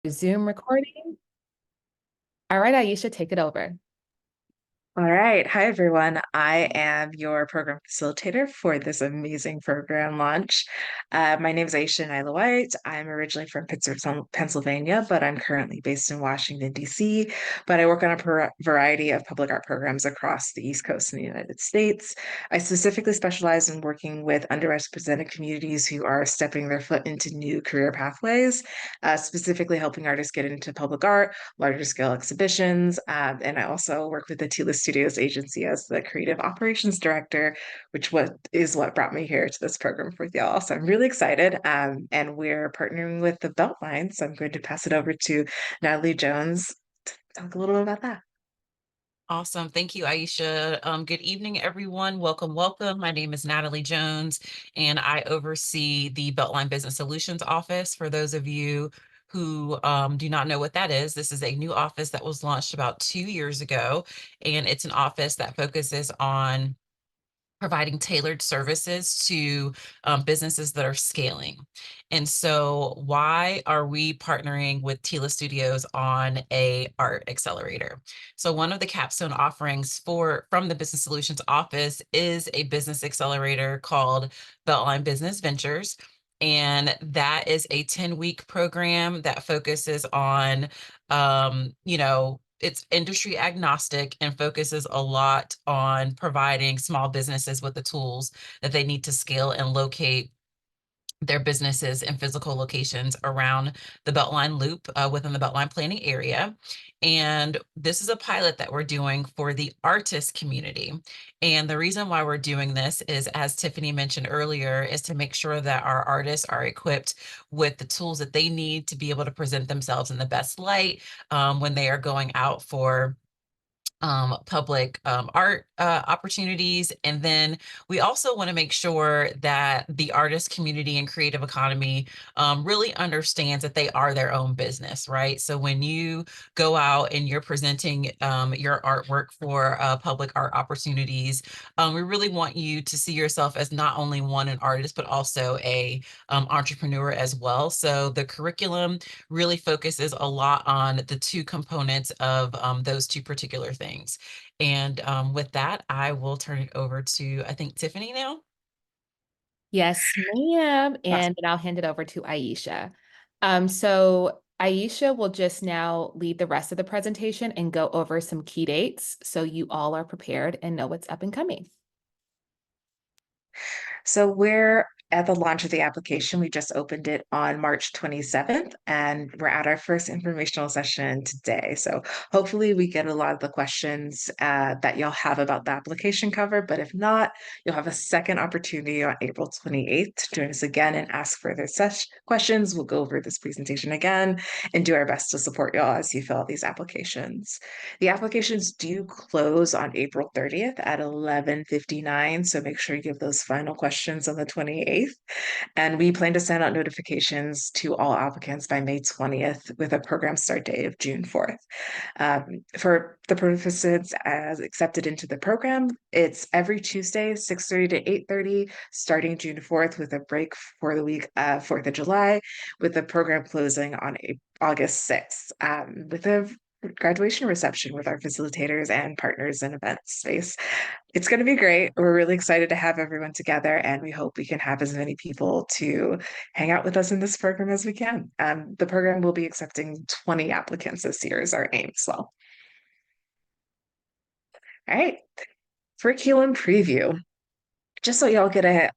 Zoom recording. All right, Aisha, take it over. All right. Hi, everyone. I am your program facilitator for this amazing program launch. My name is Aisha Nyla White. I'm originally from Pittsburgh, Pennsylvania, but I'm currently based in Washington, D.C. But I work on a variety of public art programs across the East Coast in the United States. I specifically specialize in working with underrepresented communities who are stepping their foot into new career pathways, specifically helping artists get into public art, larger scale exhibitions. And I also work with the TILA Studios agency as the creative operations director, which is what brought me here to this program with y'all. So I'm really excited. And we're partnering with the BeltLine. So I'm going to pass it over to Natalie Jones to talk a little bit about that. Awesome. Thank you, Aisha. Good evening, everyone. Welcome, welcome. My name is Natalie Jones, and I oversee the BeltLine Business Solutions Office. For those of you who do not know what that is, this is a new office that was launched about 2 years ago, and it's an office that focuses on providing tailored services to businesses that are scaling. And so why are we partnering with TILA Studios on a art accelerator? So one of the capstone offerings from the Business Solutions Office is a business accelerator called BeltLine Business Ventures. And that is a 10-week program that focuses on, it's industry agnostic and focuses a lot on providing small businesses with the tools that they need to scale and locate their businesses in physical locations around the Beltline Loop within the Beltline planning area. And this is a pilot that we're doing for the artist community. And the reason why we're doing this is, as Tiffany mentioned earlier, is to make sure that our artists are equipped with the tools that they need to be able to present themselves in the best light when they are going out for public art opportunities. And then we also want to make sure that the artist community and creative economy really understands that they are their own business, right? So when you go out and you're presenting your artwork for public art opportunities, we really want you to see yourself as not only an artist, but also a entrepreneur as well. So the curriculum really focuses a lot on the two components of those two particular things. And with that, I will turn it over to, I think, Tiffany now. Yes, ma'am. And then I'll hand it over to Aisha. So Aisha will just now lead the rest of the presentation and go over some key dates so you all are prepared and know what's up and coming. So we're at the launch of the application. We just opened it on March 27th, and we're at our first informational session today. So hopefully we get a lot of the questions that you'll have about the application covered. But if not, you'll have a second opportunity on April 28th to join us again and ask further questions. We'll go over this presentation again and do our best to support y'all as you fill out these applications. The applications do close on April 30th at 11:59, so make sure you give those final questions on the 28th. And we plan to send out notifications to all applicants by May 20th with a program start date of June 4th. For the participants as accepted into the program, it's every Tuesday, 6:30 to 8:30, starting June 4th with a break for the week 4th of July, with the program closing on August 6th, with a graduation reception with our facilitators and partners in event space. It's going to be great. We're really excited to have everyone together, and we hope we can have as many people to hang out with us in this program as we can. The program will be accepting 20 applicants this year is our aim as well. All right, curriculum preview. Just so y'all get a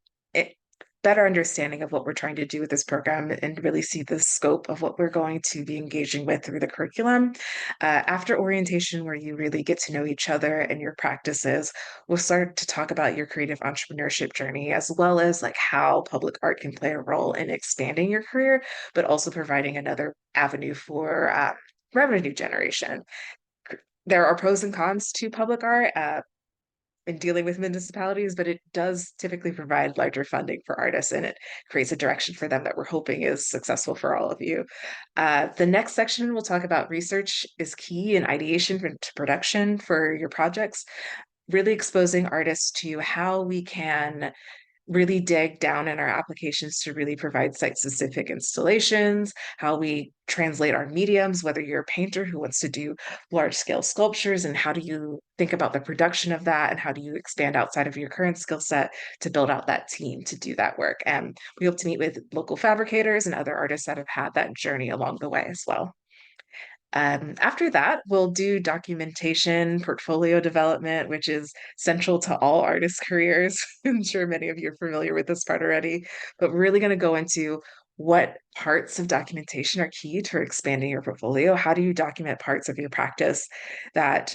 better understanding of what we're trying to do with this program and really see the scope of what we're going to be engaging with through the curriculum. After orientation, where you really get to know each other and your practices, we'll start to talk about your creative entrepreneurship journey, as well as like how public art can play a role in expanding your career, but also providing another avenue for revenue generation. There are pros and cons to public art. In dealing with municipalities, but it does typically provide larger funding for artists, and it creates a direction for them that we're hoping is successful for all of you. The next section we'll talk about research is key in ideation to production for your projects, really exposing artists to how we can really dig down in our applications to really provide site-specific installations, how we translate our mediums, whether you're a painter who wants to do large-scale sculptures, and how do you think about the production of that, and how do you expand outside of your current skill set to build out that team to do that work. And we hope to meet with local fabricators and other artists that have had that journey along the way as well. After that, we'll do documentation, portfolio development, which is central to all artist careers. I'm sure many of you are familiar with this part already, but we're really going to go into what parts of documentation are key to expanding your portfolio. How do you document parts of your practice that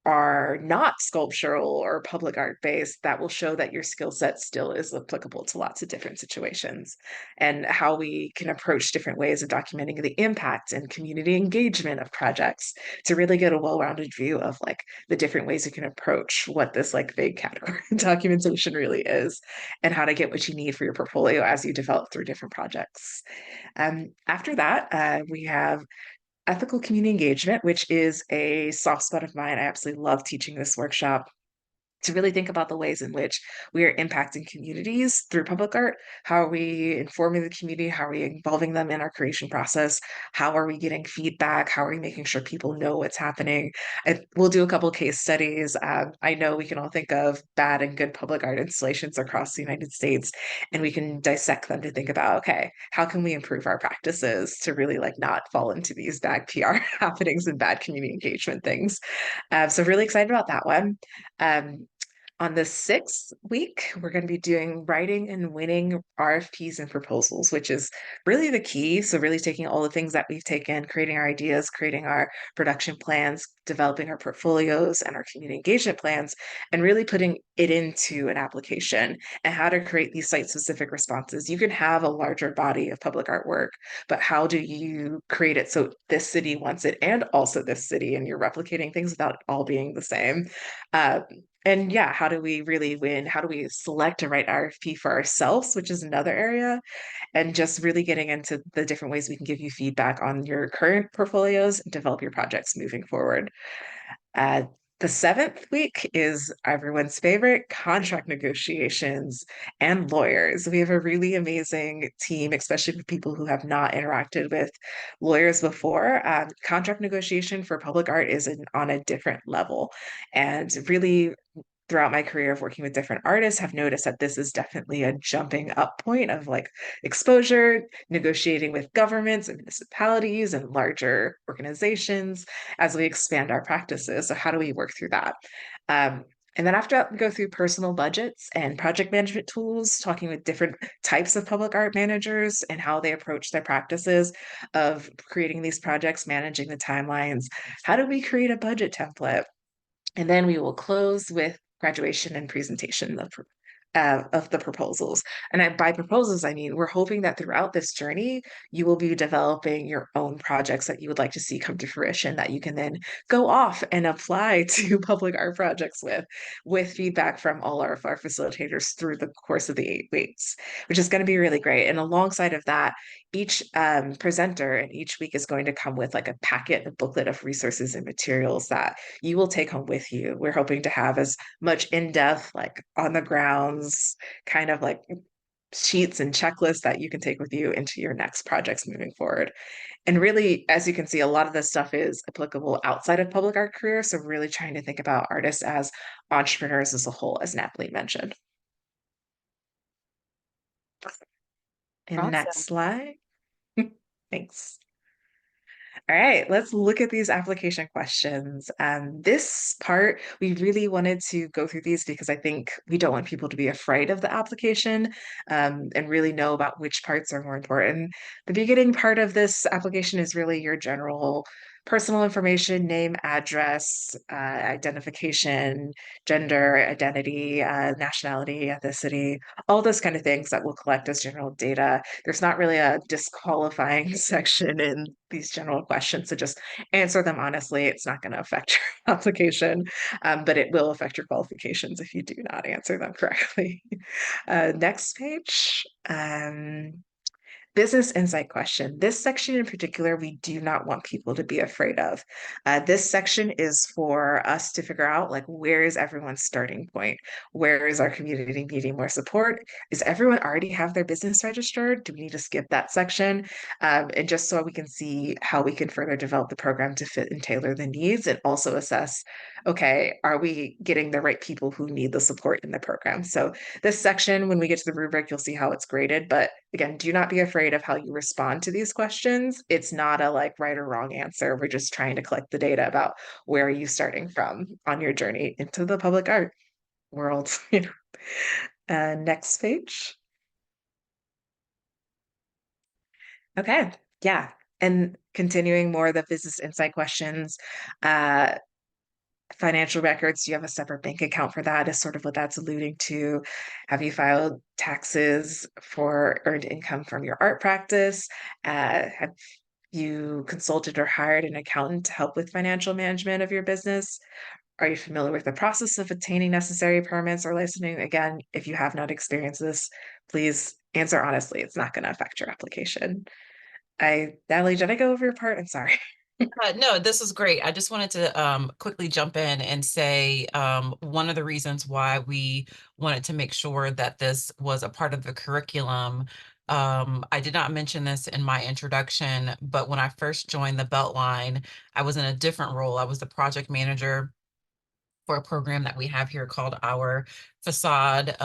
are not sculptural or public art based that will show that your skill set still is applicable to lots of different situations, and how we can approach different ways of documenting the impact and community engagement of projects to really get a well-rounded view of like the different ways you can approach what this like big category documentation really is, and how to get what you need for your portfolio as you develop through different projects. After that, we have ethical community engagement, which is a soft spot of mine. I absolutely love teaching this workshop to really think about the ways in which we are impacting communities through public art. How are we informing the community? How are we involving them in our creation process? How are we getting feedback? How are we making sure people know what's happening? We'll do a couple case studies. I know we can all think of bad and good public art installations across the United States, and we can dissect them to think about, okay, how can we improve our practices to really like not fall into these bad PR happenings and bad community engagement things. So really excited about that one. Um, on the sixth week, we're going to be doing writing and winning RFPs and proposals, which is really the key. So, really taking all the things that we've taken, creating our ideas, creating our production plans, developing our portfolios and our community engagement plans, and really putting it into an application and how to create these site specific responses. You can have a larger body of public artwork, but how do you create it so this city wants it and also this city, and you're replicating things without all being the same? Uh, and yeah, how do we really win? How do we select a right RFP for ourselves, which is another area, and just really getting into the different ways we can give you feedback on your current portfolios and develop your projects moving forward. Uh, the seventh week is everyone's favorite, contract negotiations and lawyers. We have a really amazing team, especially for people who have not interacted with lawyers before. Contract negotiation for public art is on a different level, and really throughout my career of working with different artists have noticed that this is definitely a jumping up point of like exposure, negotiating with governments and municipalities and larger organizations as we expand our practices. So how do we work through that? And then after that, we go through personal budgets and project management tools, talking with different types of public art managers and how they approach their practices of creating these projects, managing the timelines. How do we create a budget template? And then we will close with graduation and presentation of the proposals. And by proposals, I mean, we're hoping that throughout this journey, you will be developing your own projects that you would like to see come to fruition that you can then go off and apply to public art projects with feedback from all of our facilitators through the course of the 8 weeks, which is going to be really great. And alongside of that, each presenter in each week is going to come with like a packet, a booklet of resources and materials that you will take home with you. We're hoping to have as much in-depth, like on the grounds, kind of like sheets and checklists that you can take with you into your next projects moving forward. And really, as you can see, a lot of this stuff is applicable outside of public art career. So really trying to think about artists as entrepreneurs as a whole, as Napoli mentioned. And next Awesome. slide. Thanks. All right, let's look at these application questions. This part, we really wanted to go through these because I think we don't want people to be afraid of the application, and really know about which parts are more important. The beginning part of this application is really your general personal information, name, address, identification, gender, identity, nationality, ethnicity, all those kind of things that we'll collect as general data. There's not really a disqualifying section in these general questions, so just answer them honestly. It's not going to affect your application, but it will affect your qualifications if you do not answer them correctly. Next page. Business insight question. This section in particular, we do not want people to be afraid of. This section is for us to figure out, like, where is everyone's starting point? Where is our community needing more support? Is everyone already have their business registered? Do we need to skip that section? And just so we can see how we can further develop the program to fit and tailor the needs, and also assess, okay, are we getting the right people who need the support in the program? So this section, when we get to the rubric, you'll see how it's graded. But again, do not be afraid of how you respond to these questions. It's not a like right or wrong answer. We're just trying to collect the data about where are you starting from on your journey into the public art world. Next page. Okay, yeah. And continuing more of the business insight questions, uh, financial records, do you have a separate bank account for that? Is sort of what that's alluding to. Have you filed taxes for earned income from your art practice? Have you consulted or hired an accountant to help with financial management of your business? Are you familiar with the process of obtaining necessary permits or licensing? Again, if you have not experienced this, please answer honestly. It's not going to affect your application. Natalie, did I go over your part? I'm sorry. No, this is great. I just wanted to quickly jump in and say one of the reasons why we wanted to make sure that this was a part of the curriculum. I did not mention this in my introduction, but when I first joined the BeltLine, I was in a different role. I was the project manager for a program that we have here called our Facade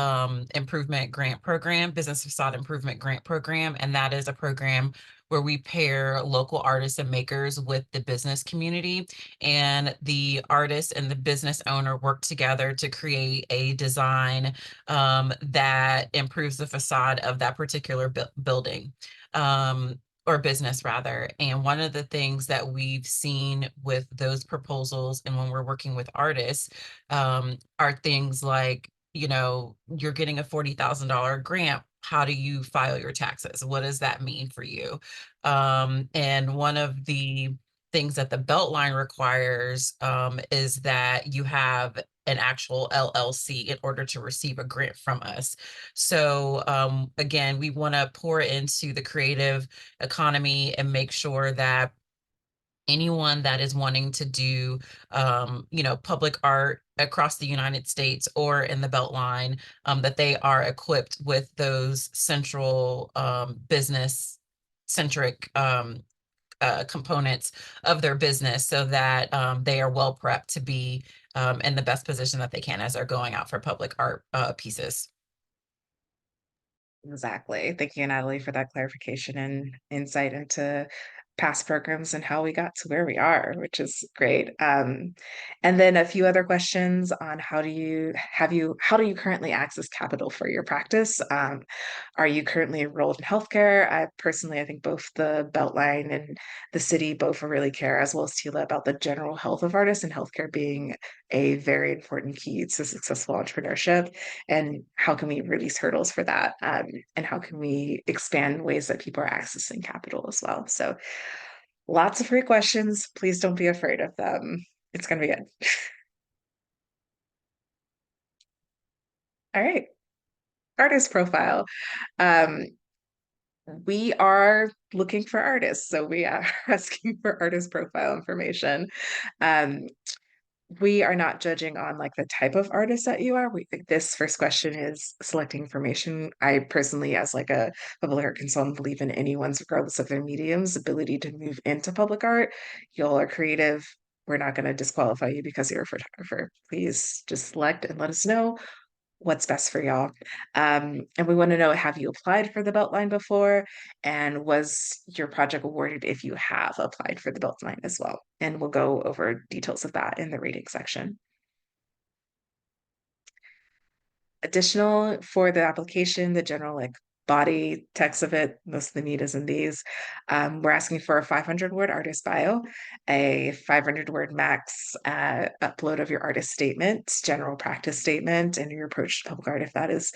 Improvement Grant Program, Business Facade Improvement Grant Program. And that is a program where we pair local artists and makers with the business community. And the artist and the business owner work together to create a design that improves the facade of that particular building. Or business rather. And one of the things that we've seen with those proposals and when we're working with artists are things like, you're getting a $40,000 grant. How do you file your taxes? What does that mean for you? And one of the things that the BeltLine requires is that you have an actual LLC in order to receive a grant from us. So again, we want to pour into the creative economy and make sure that anyone that is wanting to do, public art across the United States or in the Beltline, that they are equipped with those central business centric components of their business so that they are well prepped to be in the best position that they can as they're going out for public art pieces. Exactly. Thank you, Natalie, for that clarification and insight into past programs and how we got to where we are, which is great. And then a few other questions on how do you currently access capital for your practice? Are you currently enrolled in healthcare? I think both the Beltline and the city both really care, as well as TILA, about the general health of artists, and healthcare being a very important key to successful entrepreneurship. And how can we release hurdles for that? And how can we expand ways that people are accessing capital as well? So lots of free questions. Please don't be afraid of them. It's going to be good. All right. Artist profile. Um, we are looking for artists, so we are asking for artist profile information. Um, we are not judging on like the type of artist that you are. We think this first question is selecting information. I personally, as like a public art consultant, believe in anyone's, regardless of their medium's, ability to move into public art. Y'all are creative. We're not going to disqualify you because you're a photographer. Please just select and let us know what's best for y'all. And we want to know, have you applied for the Beltline before? And was your project awarded if you have applied for the Beltline as well? And we'll go over details of that in the reading section. Additional for the application, the general like body text of it, most of the meat is in these. We're asking for a 500-word artist bio, a 500-word max upload of your artist statement, general practice statement, and your approach to public art if that is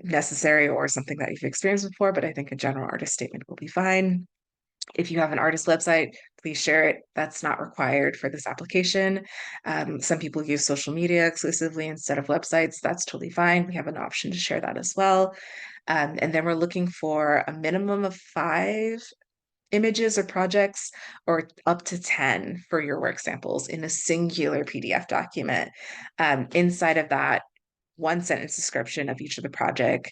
necessary or something that you've experienced before, but I think a general artist statement will be fine. If you have an artist website, please share it. That's not required for this application. Some people use social media exclusively instead of websites. That's totally fine. We have an option to share that as well. And then we're looking for a minimum of 5 images or projects, or up to 10 for your work samples in a singular PDF document. Inside of that, 1 sentence description of each of the project.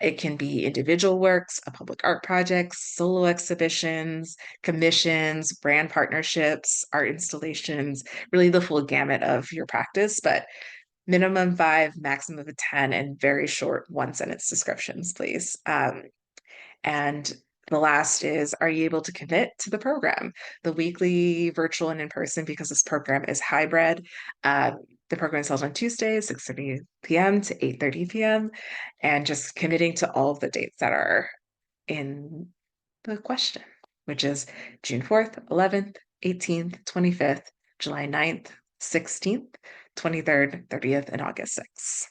It can be individual works, a public art project, solo exhibitions, commissions, brand partnerships, art installations, really the full gamut of your practice, but minimum 5, maximum of 10, and very short 1 sentence descriptions, please. And the last is, are you able to commit to the program, the weekly, virtual, and in person, because this program is hybrid. The program is held on Tuesdays, 6:30 p.m. to 8:30 p.m. And just committing to all of the dates that are in the question, which is June 4th, 11th, 18th, 25th, July 9th, 16th, 23rd, 30th, and August 6th.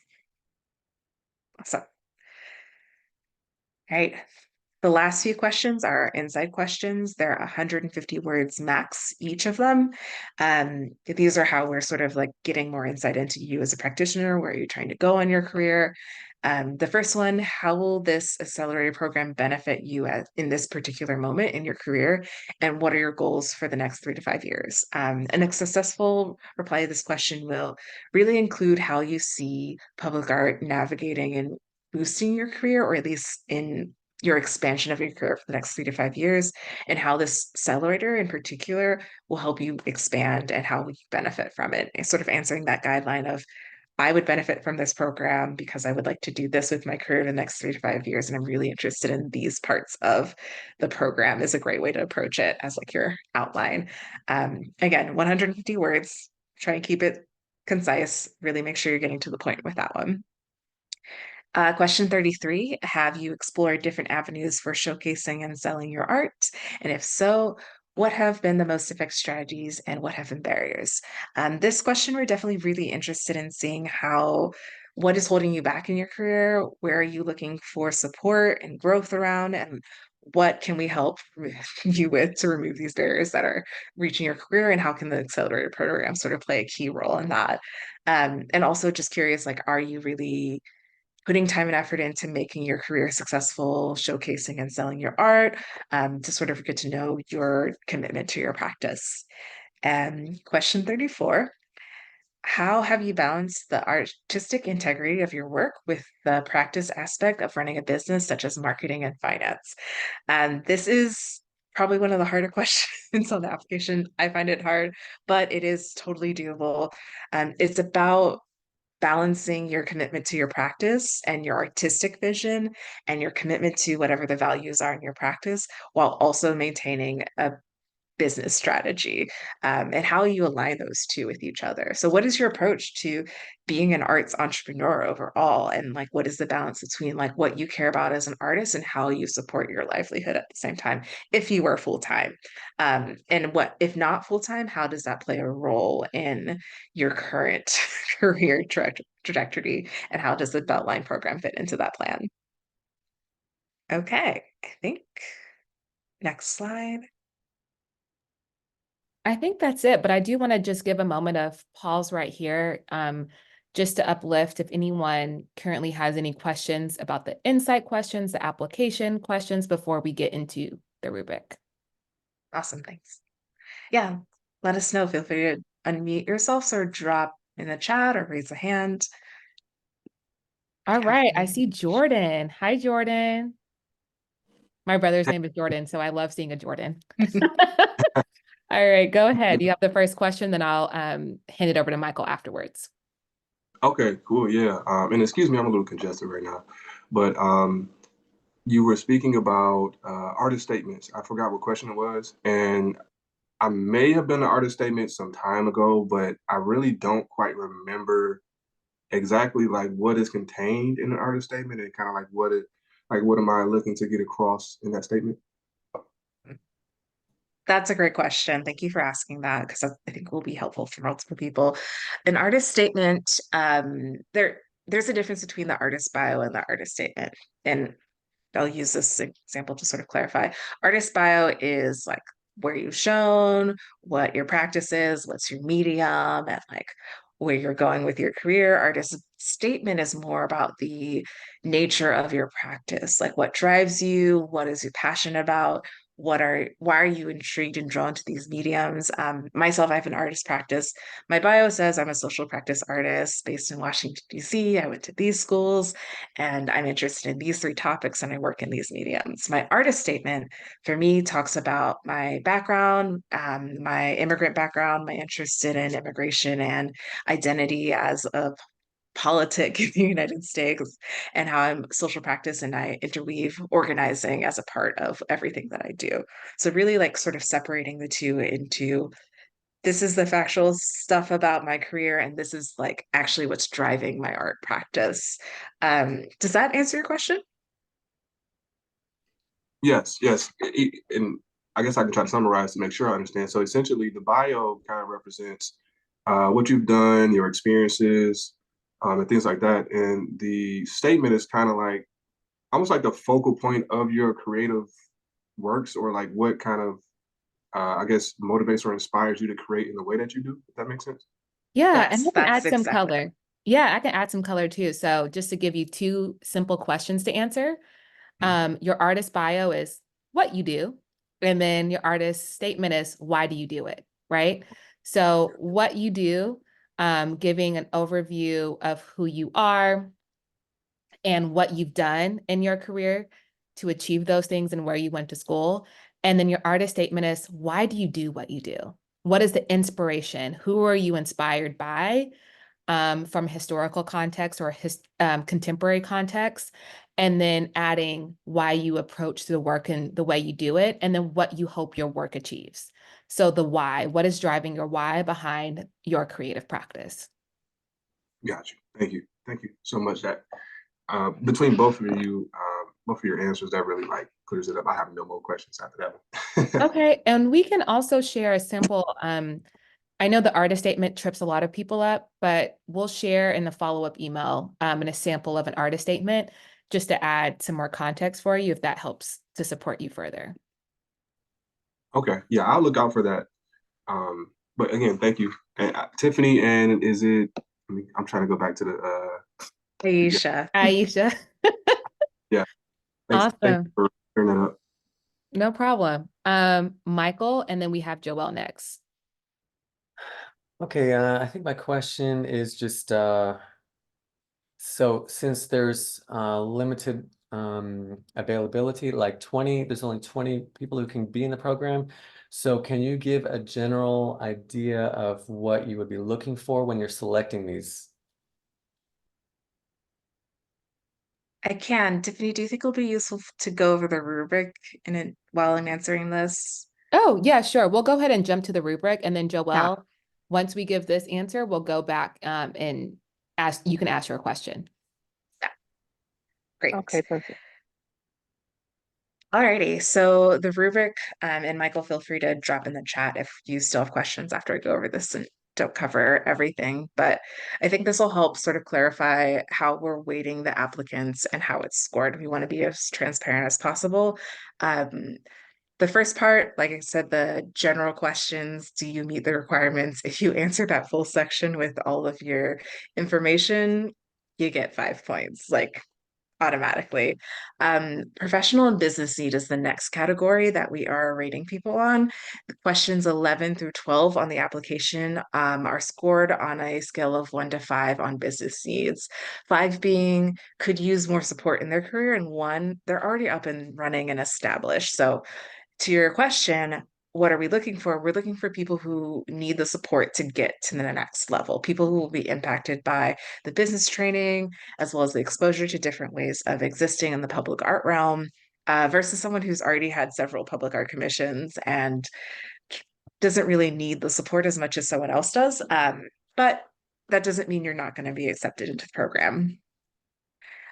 Awesome. All right. The last few questions are inside questions. They're 150 words max, each of them. These are how we're sort of like getting more insight into you as a practitioner. Where are you trying to go in your career? The first one, how will this accelerator program benefit you in this particular moment in your career? And what are your goals for the next 3 to 5 years? And a successful reply to this question will really include how you see public art navigating and boosting your career, or at least in your expansion of your career for the next 3 to 5 years, and how this accelerator in particular will help you expand and how you benefit from it. And sort of answering that guideline of, I would benefit from this program because I would like to do this with my career in the next 3 to 5 years. And I'm really interested in these parts of the program is a great way to approach it as like your outline. Again, 150 words, try and keep it concise, really make sure you're getting to the point with that one. Question 33, have you explored different avenues for showcasing and selling your art? And if so, what have been the most effective strategies and what have been barriers? This question, we're definitely really interested in seeing what is holding you back in your career? Where are you looking for support and growth around? And what can we help you with to remove these barriers that are reaching your career? And how can the accelerator program sort of play a key role in that? And also just curious, like, are you really putting time and effort into making your career successful, showcasing and selling your art, to sort of get to know your commitment to your practice? And question 34, how have you balanced the artistic integrity of your work with the practice aspect of running a business, such as marketing and finance? And this is probably one of the harder questions on the application. I find it hard, but it is totally doable. It's about balancing your commitment to your practice and your artistic vision and your commitment to whatever the values are in your practice, while also maintaining a business strategy, and how you align those two with each other. So what is your approach to being an arts entrepreneur overall? And like, what is the balance between like what you care about as an artist and how you support your livelihood at the same time, if you were full-time? And what, if not full-time, how does that play a role in your current career trajectory? And how does the BeltLine program fit into that plan? Okay, I think next slide. I think that's it, but I do want to just give a moment of pause right here, just to uplift if anyone currently has any questions about the insight questions, the application questions before we get into the rubric. Awesome, thanks. Yeah, let us know. Feel free to unmute yourselves or drop in the chat or raise a hand. All right, I see Jordan. Hi, Jordan. My brother's name is Jordan, so I love seeing a Jordan. All right, go ahead. You have the first question, then I'll hand it over to Michael afterwards. Okay, cool. Yeah. And excuse me, I'm a little congested right now, but you were speaking about artist statements. I forgot what question it was, and I may have been an artist statement some time ago, but I really don't quite remember exactly like what is contained in an artist statement and kind of like what am I looking to get across in that statement? That's a great question. Thank you for asking that, because I think will be helpful for multiple people. An artist statement, there's a difference between the artist bio and the artist statement. And I'll use this example to sort of clarify. Artist bio is like where you've shown, what your practice is, what's your medium, and like where you're going with your career. Artist statement is more about the nature of your practice, like what drives you, what is you passionate about, why are you intrigued and drawn to these mediums? Myself, I have an artist practice. My bio says I'm a social practice artist based in Washington, D.C. I went to these schools and I'm interested in these three topics and I work in these mediums. My artist statement for me talks about my background, my immigrant background, my interest in immigration and identity as a politic in the United States, and how I'm social practice and I interweave organizing as a part of everything that I do. So really like sort of separating the two into this is the factual stuff about my career and this is like actually what's driving my art practice. Does that answer your question? Yes, yes. And I guess I can try to summarize to make sure I understand. So essentially, the bio kind of represents what you've done, your experiences, and things like that. And the statement is kind of like almost like the focal point of your creative works, or like what kind of, I guess, motivates or inspires you to create in the way that you do, if that makes sense. Yeah, and Yes, I can that's add some exactly. color. Yeah, I can add some color too. So just to give you two simple questions to answer, your artist bio is what you do, and then your artist statement is why do you do it, right? So what you do, giving an overview of who you are and what you've done in your career to achieve those things and where you went to school. And then your artist statement is why do you do what you do? What is the inspiration? Who are you inspired by? From historical context or contemporary context, and then adding why you approach the work and the way you do it, and then what you hope your work achieves. So the why, what is driving your why behind your creative practice? Got you. Thank you. Thank you so much. That between both of you, both of your answers, that really like clears it up. I have no more questions after that one. Okay, and we can also share a simple, I know the artist statement trips a lot of people up, but we'll share in the follow-up email in a sample of an artist statement just to add some more context for you if that helps to support you further. Okay. Yeah, I'll look out for that. But again, thank you. And Tiffany, and is it, I'm trying to go back to the Aisha. Aisha, yeah, thank you awesome. for clearing that up. No problem. Michael, and then we have Joelle next. Okay, I think my question is just so since there's limited availability, like there's only 20 people who can be in the program. So can you give a general idea of what you would be looking for when you're selecting these? I can. Tiffany, do you think it'll be useful to go over the rubric in it while I'm answering this? Oh, yeah, sure. We'll go ahead and jump to the rubric, and then Yeah, Joelle, once we give this answer, we'll go back and you can ask your question. yeah, great. Okay, perfect. Alrighty, so the rubric, and Michael, feel free to drop in the chat if you still have questions after I go over this and don't cover everything. But I think this will help sort of clarify how we're weighting the applicants and how it's scored. We want to be as transparent as possible. Um, the first part, like I said, the general questions, do you meet the requirements? If you answer that full section with all of your information, you get 5 points. Like automatically. Professional and business need is the next category that we are rating people on. The questions 11 through 12 on the application are scored on a scale of 1 to 5 on business needs. 5 being could use more support in their career, and 1, they're already up and running and established. So to your question, what are we looking for? We're looking for people who need the support to get to the next level, people who will be impacted by the business training, as well as the exposure to different ways of existing in the public art realm, versus someone who's already had several public art commissions and doesn't really need the support as much as someone else does. But that doesn't mean you're not going to be accepted into the program.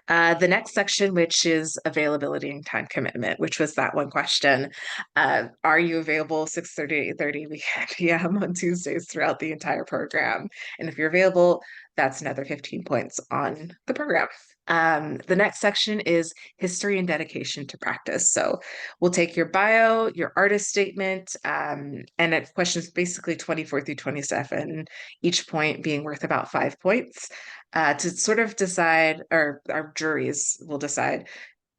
The next section, which is availability and time commitment, which was that one question. Are you available 6:30 to 8:30 p.m. on Tuesdays throughout the entire program? And if you're available, that's another 15 points on the program. The next section is history and dedication to practice. So we'll take your bio, your artist statement, and it questions basically 24 through 27, each point being worth about 5 points, to sort of decide, or our juries will decide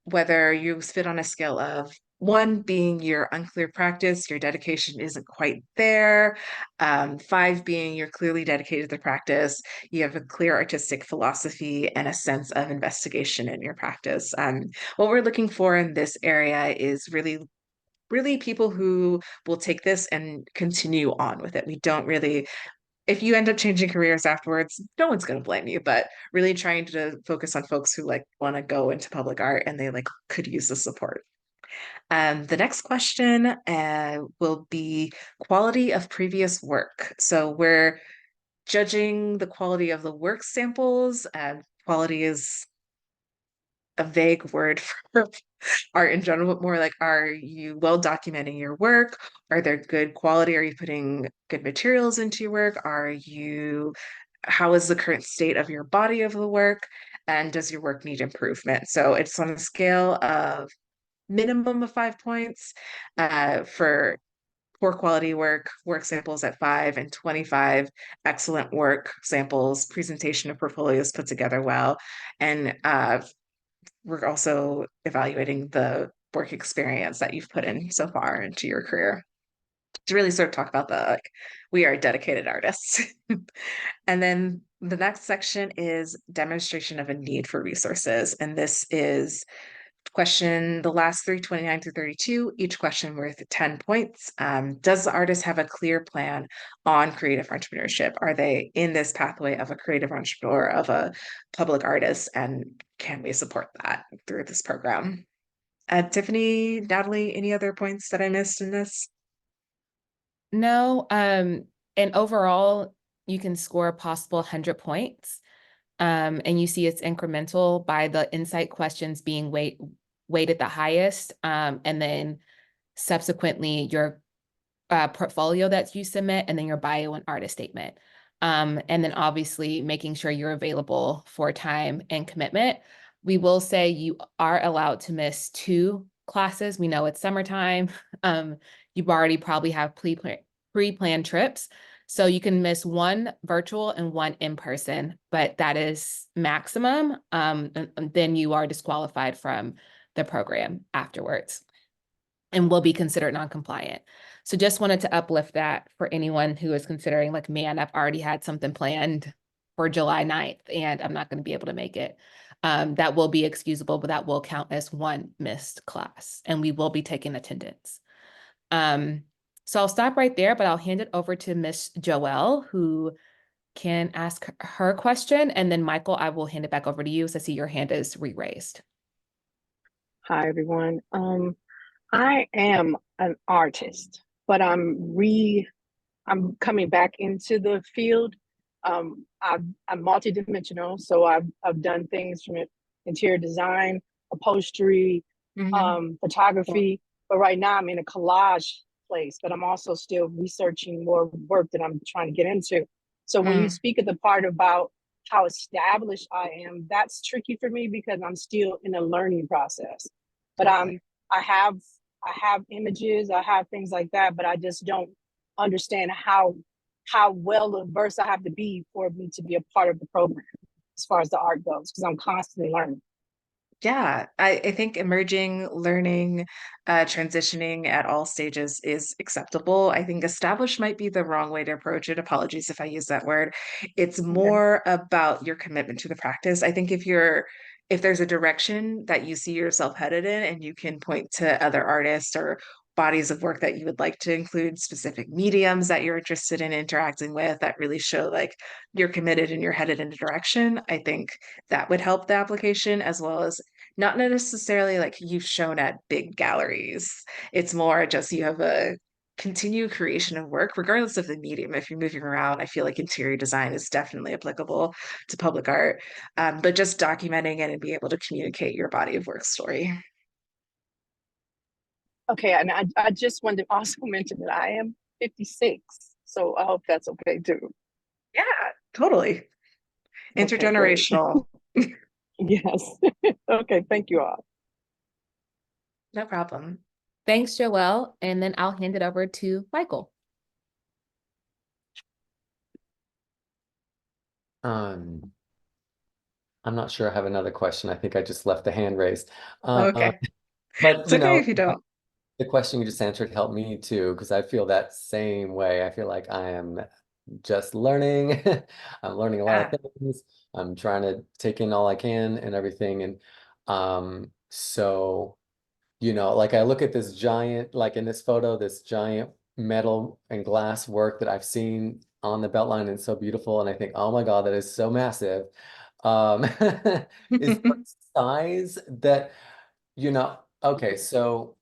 whether you fit on a scale of 1 being your unclear practice, your dedication isn't quite there. 5 being you're clearly dedicated to the practice, you have a clear artistic philosophy and a sense of investigation in your practice. What we're looking for in this area is really people who will take this and continue on with it. We don't really, if you end up changing careers afterwards, no one's going to blame you, but really trying to focus on folks who like want to go into public art and they like could use the support. The next question will be quality of previous work. So we're judging the quality of the work samples. Quality is a vague word for art in general, but more like, are you well documenting your work? Are there good quality? Are you putting good materials into your work? How is the current state of your body of the work? And does your work need improvement? So it's on a scale of minimum of 5 points for poor quality work samples at 5, and 25 excellent work samples, presentation of portfolios put together well. And we're also evaluating the work experience that you've put in so far into your career to really sort of talk about we are dedicated artists. And then the next section is demonstration of a need for resources. And this is the last three, 29 through 32, each question worth 10 points. Does the artist have a clear plan on creative entrepreneurship? Are they in this pathway of a creative entrepreneur, of a public artist? And can we support that through this program? Tiffany, Natalie, any other points that I missed in this? No, and overall, you can score a possible 100 points. And you see it's incremental by the insight questions being weighted the highest, and then subsequently your portfolio that you submit, and then your bio and artist statement. And then obviously making sure you're available for time and commitment. We will say you are allowed to miss 2 classes. We know it's summertime. You've already probably have pre-planned trips. So you can miss 1 virtual and 1 in person, but that is maximum. And then you are disqualified from the program afterwards and will be considered non-compliant. So just wanted to uplift that for anyone who is considering like, man, I've already had something planned for July 9th and I'm not going to be able to make it. That will be excusable, but that will count as 1 missed class and we will be taking attendance. So I'll stop right there, but I'll hand it over to Miss Joelle, who can ask her question. And then Michael, I will hand it back over to you, so I see your hand is re-raised. Hi, everyone. I am an artist, but I'm coming back into the field. I'm multidimensional, so I've done things from interior design, upholstery, photography, but right now I'm in a collage place, but I'm also still researching more work that I'm trying to get into. So when you speak of the part about how established I am, that's tricky for me because I'm still in a learning process. But I have images, I have things like that, but I just don't understand how well versed I have to be for me to be a part of the program as far as the art goes, because I'm constantly learning. Yeah, I think emerging, learning, transitioning at all stages is acceptable. I think established might be the wrong way to approach it. Apologies if I use that word. It's more about your commitment to the practice. I think if there's a direction that you see yourself headed in and you can point to other artists or bodies of work that you would like to include, specific mediums that you're interested in interacting with that really show like you're committed and you're headed in a direction, I think that would help the application, as well as not necessarily like you've shown at big galleries. It's more just you have a continued creation of work, regardless of the medium. If you're moving around, I feel like interior design is definitely applicable to public art, but just documenting it and be able to communicate your body of work story. Okay, and I just wanted to also mention that I am 56, so I hope that's okay too. Yeah, totally. Okay, great. Intergenerational. Yes. Okay, thank you all. No problem. Thanks, Joelle. And then I'll hand it over to Michael. I'm not sure I have another question. I think I just left the hand raised. Okay. But It's okay if you don't. the question you just answered helped me too, because I feel that same way. I feel like I am just learning. I'm learning a lot Ah, of things. I'm trying to take in all I can and everything. And so, like I look at this giant, like in this photo, this giant metal and glass work that I've seen on the BeltLine, and it's so beautiful. And I think, oh my God, that is so massive. Um, is there a size that, okay, so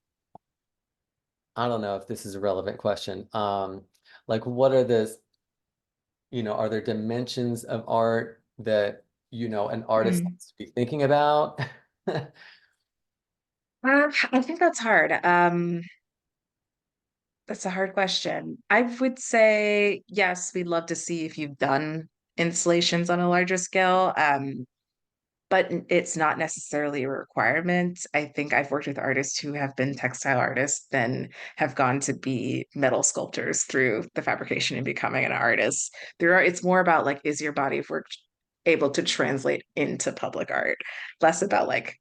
I don't know if this is a relevant question. Like what are are there dimensions of art that, an artist Mm. has to be thinking about? I think that's hard. That's a hard question. I would say yes, we'd love to see if you've done installations on a larger scale. But it's not necessarily a requirement. I think I've worked with artists who have been textile artists, then have gone to be metal sculptors through the fabrication and becoming an artist. It's more about like, is your body of work able to translate into public art? Less about like,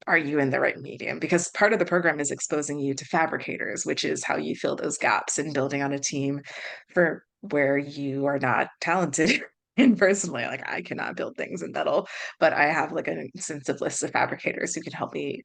are you in the right medium? Because part of the program is exposing you to fabricators, which is how you fill those gaps and building on a team for where you are not talented. And personally, like I cannot build things in metal, but I have like an extensive list of fabricators who can help me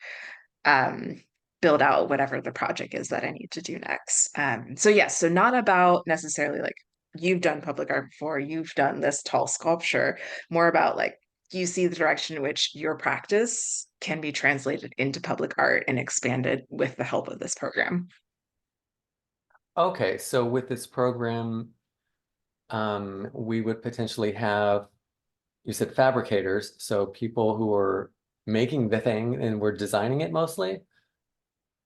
um, build out whatever the project is that I need to do next. So yes, so not about necessarily like you've done public art before, you've done this tall sculpture, more about like you see the direction in which your practice can be translated into public art and expanded with the help of this program. Okay, so with this program, we would potentially have, you said fabricators, so people who are making the thing and we're designing it mostly.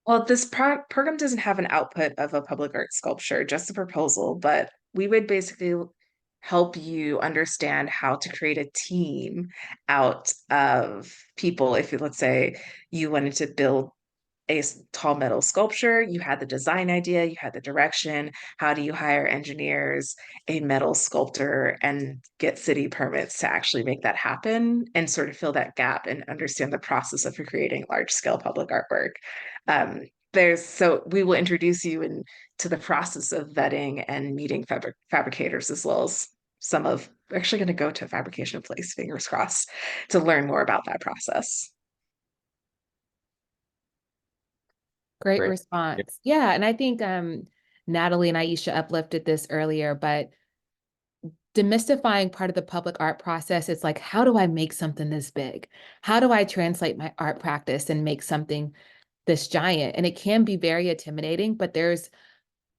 Well, this program doesn't have an output of a public art sculpture, just a proposal, but we would basically help you understand how to create a team out of people. If you, let's say, you wanted to build a tall metal sculpture, you had the design idea, you had the direction. How do you hire engineers, a metal sculptor, and get city permits to actually make that happen and sort of fill that gap and understand the process of creating large scale public artwork? Um, so we will introduce you to the process of vetting and meeting fabricators, as well as we're actually going to go to a fabrication place, fingers crossed, to learn more about that process. Great Great. response. Yeah, and I think Natalie and Aisha uplifted this earlier, but demystifying part of the public art process is like, how do I make something this big? How do I translate my art practice and make something this giant? And it can be very intimidating, but there's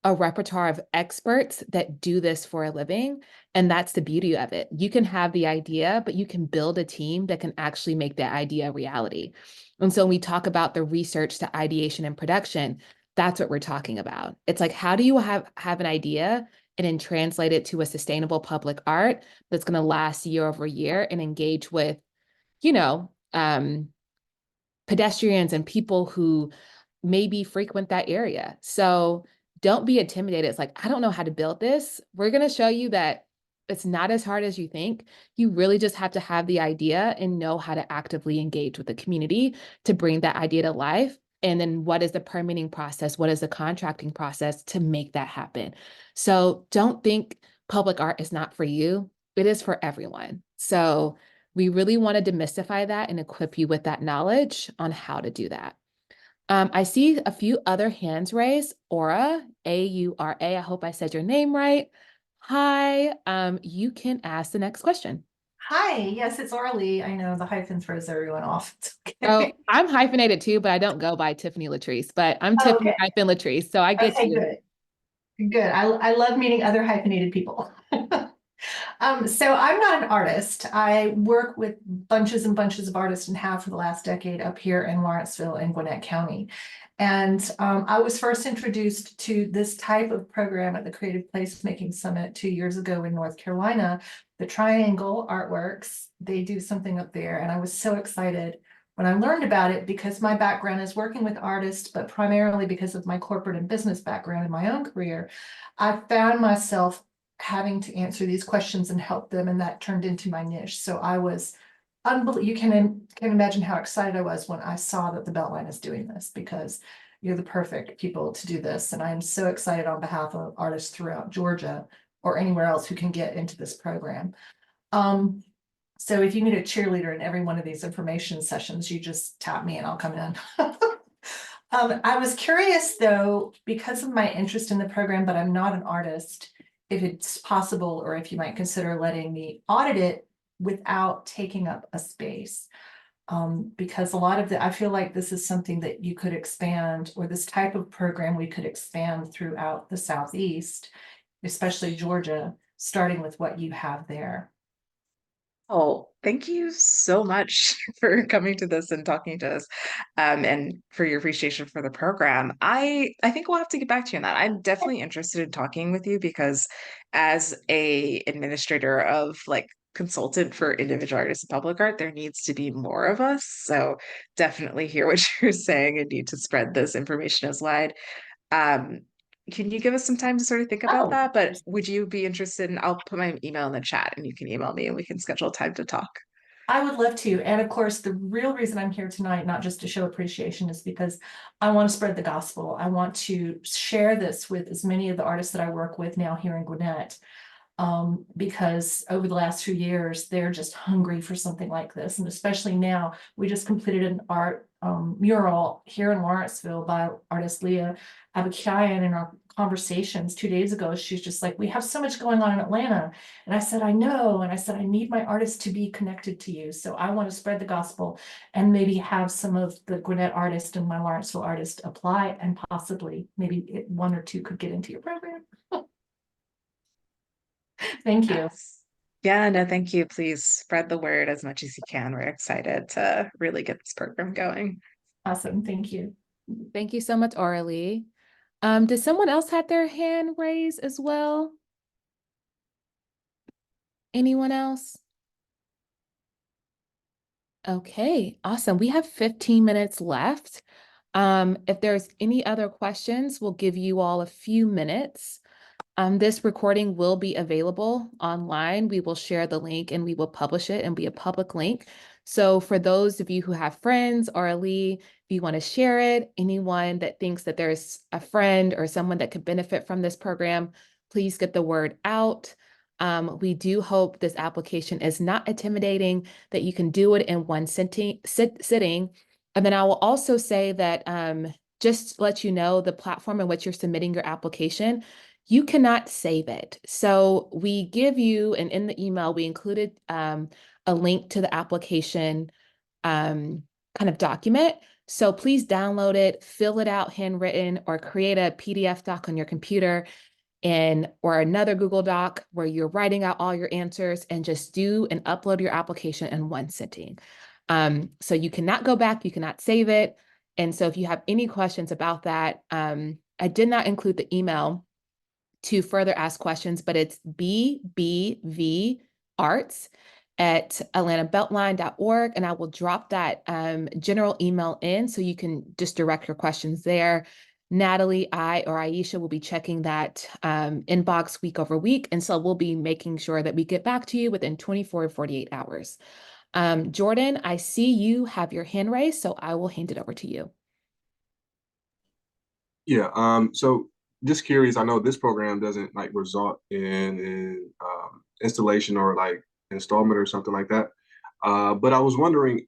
a repertoire of experts that do this for a living. And that's the beauty of it. You can have the idea, but you can build a team that can actually make that idea a reality. And so when we talk about the research to ideation and production, that's what we're talking about. It's like, how do you have an idea and then translate it to a sustainable public art that's going to last year over year and engage with, you know, pedestrians and people who maybe frequent that area. So don't be intimidated. It's like, I don't know how to build this. We're going to show you that it's not as hard as you think. You really just have to have the idea and know how to actively engage with the community to bring that idea to life. And then what is the permitting process? What is the contracting process to make that happen? So don't think public art is not for you. It is for everyone. So we really want to demystify that and equip you with that knowledge on how to do that. I see a few other hands raised. Aura, A-U-R-A. I hope I said your name right. Hi, you can ask the next question. Hi, yes, it's Orly. I know the hyphen throws everyone off. It's Oh, okay. I'm hyphenated too, but I don't go by Tiffany Latrice, but I'm Oh, Tiffany okay. hyphen Latrice, so I get Okay, you. good. Good. I love meeting other hyphenated people. So I'm not an artist. I work with bunches and bunches of artists and have for the last decade up here in Lawrenceville and Gwinnett County. And I was first introduced to this type of program at the Creative Placemaking Summit 2 years ago in North Carolina. The Triangle Artworks, they do something up there, and I was so excited when I learned about it because my background is working with artists, but primarily because of my corporate and business background in my own career, I found myself having to answer these questions and help them, and that turned into my niche. So I was unbelievable. You can imagine how excited I was when I saw that the BeltLine is doing this, because you're the perfect people to do this. And I am so excited on behalf of artists throughout Georgia or anywhere else who can get into this program. So if you need a cheerleader in every one of these information sessions, you just tap me and I'll come in. I was curious though, because of my interest in the program, but I'm not an artist, if it's possible, or if you might consider letting me audit it without taking up a space. Because a lot of I feel like this is something that you could expand, or this type of program we could expand throughout the Southeast, especially Georgia, starting with what you have there. Oh, thank you so much for coming to this and talking to us, and for your appreciation for the program. I think we'll have to get back to you on that. I'm definitely interested in talking with you because as a administrator of like consultant for individual artists and public art, there needs to be more of us. So definitely hear what you're saying and need to spread this information as wide. Um, can you give us some time to sort of think about Oh, that? But would you be interested in, I'll put my email in the chat and you can email me and we can schedule time to talk. I would love to. And of course, the real reason I'm here tonight, not just to show appreciation, is because I want to spread the gospel. I want to share this with as many of the artists that I work with now here in Gwinnett. Because over the last few years, they're just hungry for something like this. And especially now, we just completed an art mural here in Lawrenceville by artist Leah Abakian. In our conversations 2 days ago, she's just like, we have so much going on in Atlanta. And I said, I know. And I said, I need my artists to be connected to you. So I want to spread the gospel and maybe have some of the Gwinnett artists and my Lawrenceville artists apply, and possibly maybe one or two could get into your program. Thank you. Yes. Yeah, no, thank you. Please spread the word as much as you can. We're excited to really get this program going. Awesome. Thank you. Thank you so much, Aurelie. Did someone else have their hand raised as well? Anyone else? Okay, awesome. We have 15 minutes left. If there's any other questions, we'll give you all a few minutes. This recording will be available online. We will share the link and we will publish it and be a public link. So for those of you who have friends or if you want to share it, anyone that thinks that there's a friend or someone that could benefit from this program, please get the word out. We do hope this application is not intimidating, that you can do it in one sitting. And then I will also say that just to let you know, the platform in which you're submitting your application, you cannot save it. So we give you, and in the email, we included a link to the application kind of document. So please download it, fill it out handwritten, or create a PDF doc on your computer or another Google Doc where you're writing out all your answers, and just do and upload your application in one sitting. So you cannot go back, you cannot save it. And so if you have any questions about that, I did not include the email to further ask questions, but it's bbvarts@atlantabeltline.org. And I will drop that general email in so you can just direct your questions there. Natalie, or Aisha will be checking that inbox week over week. And so we'll be making sure that we get back to you within 24 to 48 hours. Jordan, I see you have your hand raised, so I will hand it over to you. Yeah, so just curious, I know this program doesn't like result in an installation or like installment or something like that. But I was wondering,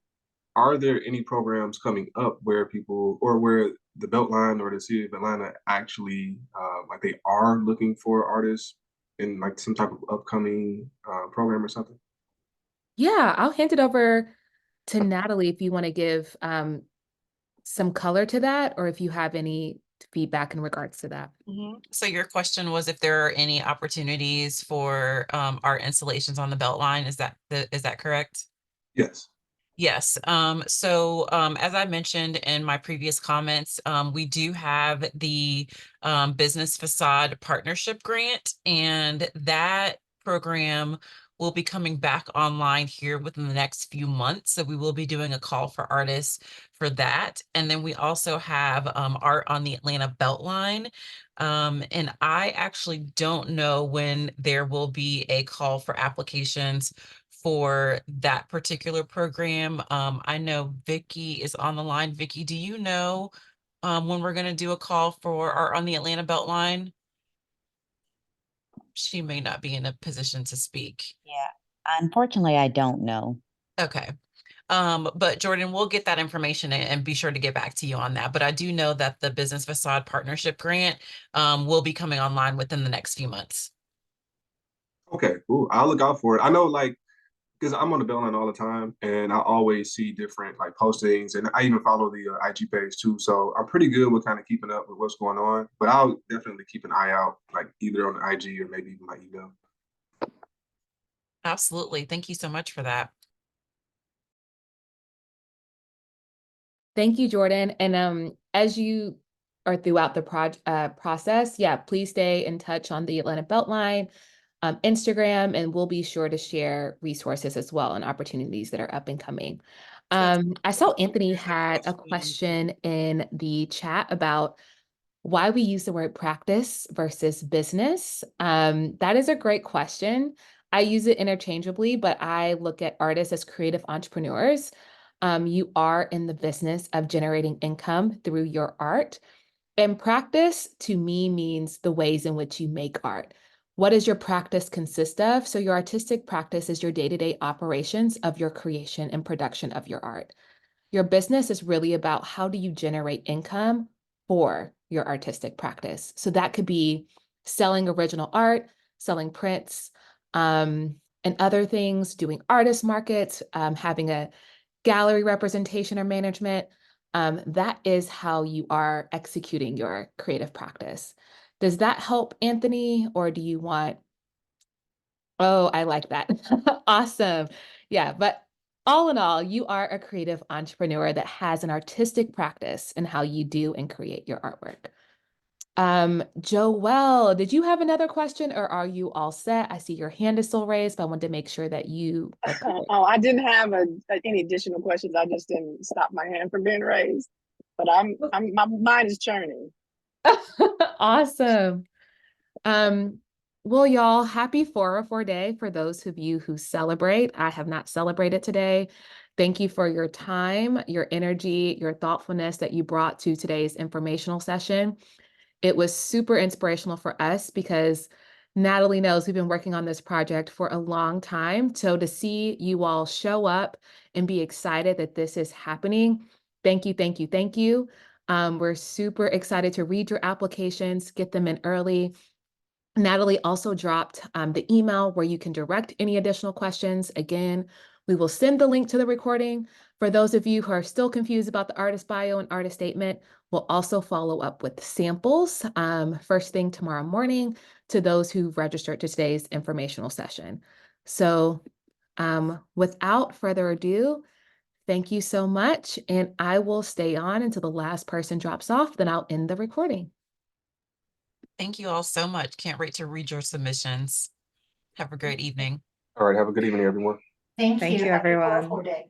are there any programs coming up where people, or where the BeltLine or the city of Atlanta actually like they are looking for artists in like some type of upcoming program or something? Yeah, I'll hand it over to Natalie if you want to give some color to that, or if you have any feedback in regards to that. So your question was if there are any opportunities for art installations on the BeltLine. Is that correct? Yes. Yes. As I mentioned in my previous comments, we do have the Business Facade Partnership Grant, and that program will be coming back online here within the next few months. So we will be doing a call for artists for that. And then we also have Art on the Atlanta BeltLine. And I actually don't know when there will be a call for applications for that particular program. I know Vicky is on the line. Vicky, do you know when we're going to do a call for Art on the Atlanta Beltline? She may not be in a position to speak. Yeah, unfortunately, I don't know. Okay. But Jordan, we'll get that information and be sure to get back to you on that. But I do know that the Business Facade Partnership Grant will be coming online within the next few months. Okay, cool. I'll look out for it. I know, like, because I'm on the Beltline all the time, and I always see different like postings, and I even follow the IG page too. So I'm pretty good with kind of keeping up with what's going on. But I'll definitely keep an eye out, like either on the IG or maybe even my email. Absolutely. Thank you so much for that. Thank you, Jordan. And as you are throughout the process, yeah, please stay in touch on the Atlanta Beltline, Instagram, and we'll be sure to share resources as well and opportunities that are up and coming. I saw Anthony had a question in the chat about why we use the word practice versus business. That is a great question. I use it interchangeably, but I look at artists as creative entrepreneurs. You are in the business of generating income through your art. And practice to me means the ways in which you make art. What does your practice consist of? So your artistic practice is your day-to-day operations of your creation and production of your art. Your business is really about how do you generate income for your artistic practice. So that could be selling original art, selling prints, and other things, doing artist markets, having a gallery representation or management. That is how you are executing your creative practice. Does that help, Anthony, or do you want? Oh, I like that. Awesome. Yeah, but all in all, you are a creative entrepreneur that has an artistic practice in how you do and create your artwork. Joelle, did you have another question or are you all set? I see your hand is still raised, but I wanted to make sure that you are covered. Oh, I didn't have any additional questions. I just didn't stop my hand from being raised. But my mind is churning. Awesome. Well, y'all, happy 404 Day for those of you who celebrate. I have not celebrated today. Thank you for your time, your energy, your thoughtfulness that you brought to today's informational session. It was super inspirational for us because Natalie knows we've been working on this project for a long time. So to see you all show up and be excited that this is happening, thank you, thank you, thank you. We're super excited to read your applications, get them in early. Natalie also dropped the email where you can direct any additional questions. Again, we will send the link to the recording. For those of you who are still confused about the artist bio and artist statement, we'll also follow up with samples first thing tomorrow morning to those who've registered to today's informational session. So without further ado, thank you so much. And I will stay on until the last person drops off, then I'll end the recording. Thank you all so much. Can't wait to read your submissions. Have a great evening. All right, have a good evening, everyone. Thank Thank you. you, Happy everyone. 404 Day.